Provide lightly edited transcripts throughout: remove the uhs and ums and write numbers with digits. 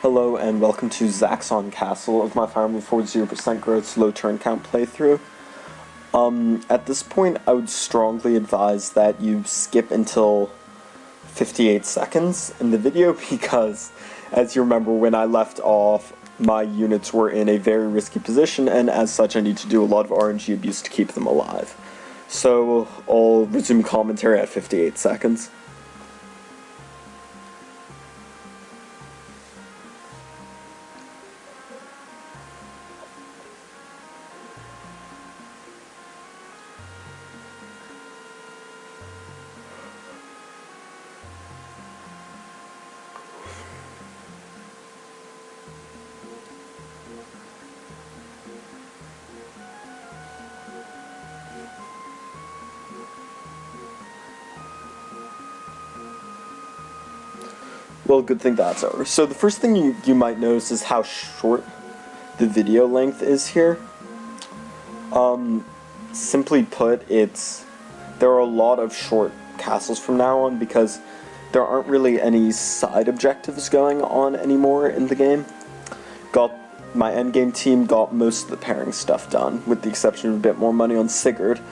Hello and welcome to Zaxon Castle of my FE4 0% growth low turn count playthrough. At this point I would strongly advise that you skip until 58 seconds in the video because, as you remember, when I left off my units were in a very risky position, and as such I need to do a lot of RNG abuse to keep them alive. So I'll resume commentary at 58 seconds. Well, good thing that's over. So the first thing you might notice is how short the video length is here. Simply put, there are a lot of short castles from now on because there aren't really any side objectives going on anymore in the game. My endgame team got most of the pairing stuff done, with the exception of a bit more money on Sigurd.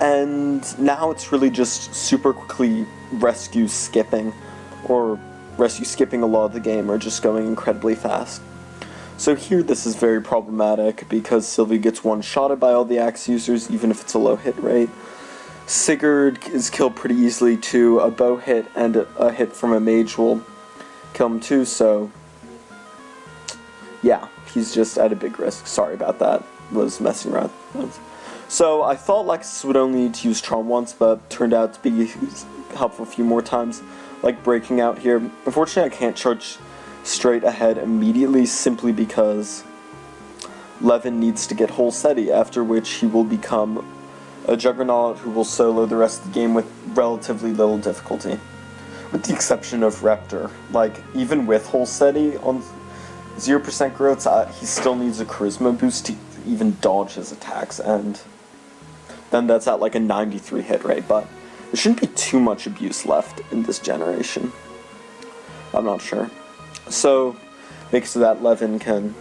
And now it's really just super quickly rescue skipping a lot of the game, or just going incredibly fast. So here this is very problematic because Sylvia gets one-shotted by all the axe users, even if it's a low hit rate. Sigurd is killed pretty easily too. A bow hit and a hit from a mage will kill him too, so yeah, he's just at a big risk. Sorry about that, was messing around. So I thought Lexus would only need to use Charm once, but turned out to be helpful a few more times, like breaking out here. Unfortunately I can't charge straight ahead immediately simply because Levin needs to get whole SETI, after which he will become a juggernaut who will solo the rest of the game with relatively little difficulty. With the exception of Reptor. Like, even with whole SETI on 0% growth, he still needs a charisma boost to even dodge his attacks, and then that's at like a 93 hit rate, but there shouldn't be too much abuse left in this generation. I'm not sure. So, make so that Levin can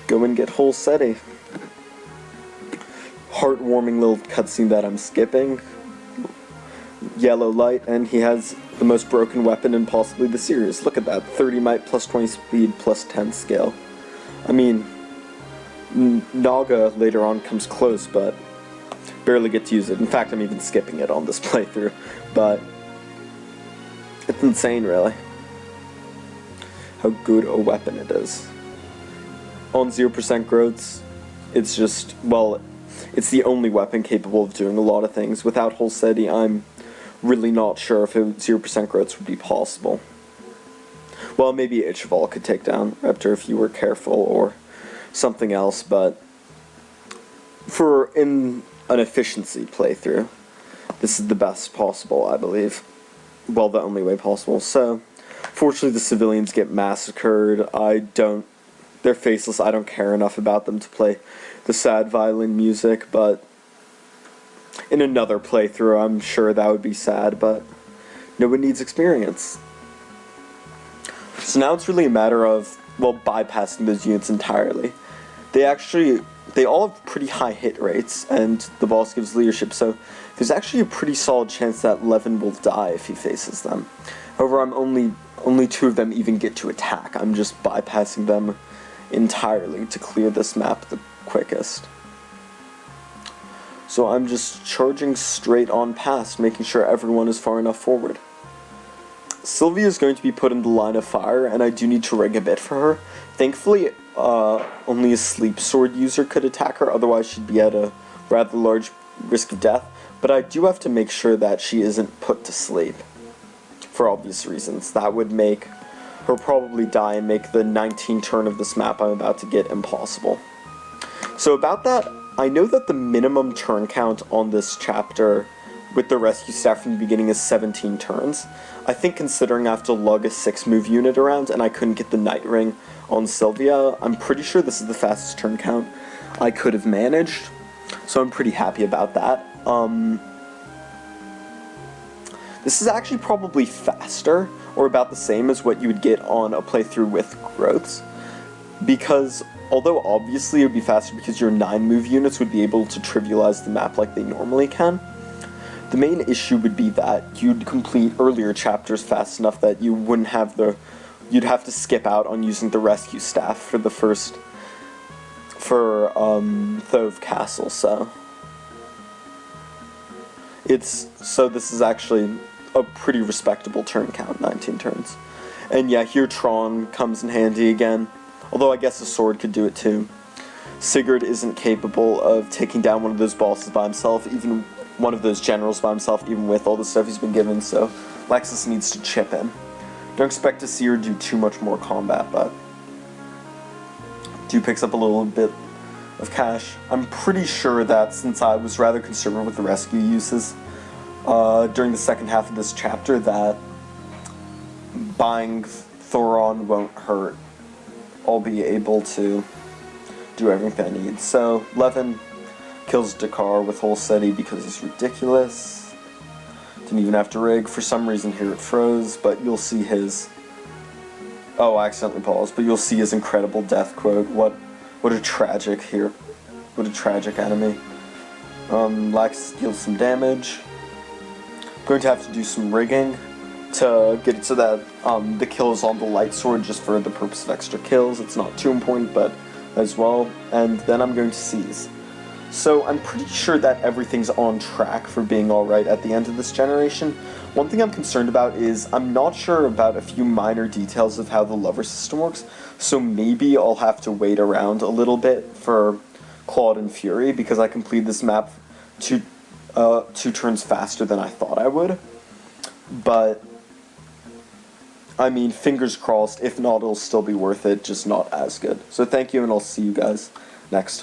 go and get whole SETI. Heartwarming little cutscene that I'm skipping. Yellow light, and he has the most broken weapon in possibly the series. Look at that, 30 might plus 20 speed plus 10 scale. I mean, Naga later on comes close, but barely get to use it. In fact, I'm even skipping it on this playthrough, but it's insane, really, how good a weapon it is. On 0% growths, it's just, well, it's the only weapon capable of doing a lot of things. Without whole SETI, I'm really not sure if 0% growths would be possible. Well, maybe Ichval could take down Reptor if you were careful, or something else, but in an efficiency playthrough, this is the best possible, I believe. Well, the only way possible. So, fortunately the civilians get massacred. They're faceless. I don't care enough about them to play the sad violin music, but in another playthrough I'm sure that would be sad, but no one needs experience. So now it's really a matter of, well, bypassing those units entirely. They all have pretty high hit rates, and the boss gives leadership, so there's actually a pretty solid chance that Levin will die if he faces them. However, only two of them even get to attack. I'm just bypassing them entirely to clear this map the quickest. So I'm just charging straight on past, making sure everyone is far enough forward. Sylvia is going to be put in the line of fire, and I do need to rig a bit for her. Thankfully, only a sleep sword user could attack her, otherwise she'd be at a rather large risk of death. But I do have to make sure that she isn't put to sleep, for obvious reasons. That would make her probably die and make the 19 turn of this map I'm about to get impossible. So about that, I know that the minimum turn count on this chapter with the rescue staff from the beginning is 17 turns. I think considering I have to lug a 6-move unit around and I couldn't get the Night Ring on Sylvia, I'm pretty sure this is the fastest turn count I could have managed, so I'm pretty happy about that. This is actually probably faster or about the same as what you would get on a playthrough with growths, because although obviously it would be faster because your 9 move units would be able to trivialize the map like they normally can, the main issue would be that you'd complete earlier chapters fast enough that you wouldn't have you'd have to skip out on using the rescue staff for Thove Castle, so this is actually a pretty respectable turn count, 19 turns. And yeah, here Tron comes in handy again, although I guess a sword could do it too. Sigurd isn't capable of taking down one of those bosses by himself, even one of those generals by himself, even with all the stuff he's been given, so Lexus needs to chip in. Don't expect to see her do too much more combat, but do picks up a little bit of cash. I'm pretty sure that since I was rather conservative with the rescue uses during the second half of this chapter, that buying Thoron won't hurt. I'll be able to do everything I need. So Levin kills Dakar with whole steady because he's ridiculous. Didn't even have to rig. For some reason here it froze, but you'll see his... Oh, I accidentally paused, but you'll see his incredible death quote. What a tragic here. What a tragic enemy. Lax deals some damage. Going to have to do some rigging to get it so that the kill is on the light sword just for the purpose of extra kills. It's not too important, but as well. And then I'm going to seize. So I'm pretty sure that everything's on track for being alright at the end of this generation. One thing I'm concerned about is I'm not sure about a few minor details of how the lever system works, so maybe I'll have to wait around a little bit for Claude and Fury, because I completed this map two turns faster than I thought I would. But, I mean, fingers crossed. If not, it'll still be worth it, just not as good. So thank you, and I'll see you guys next time.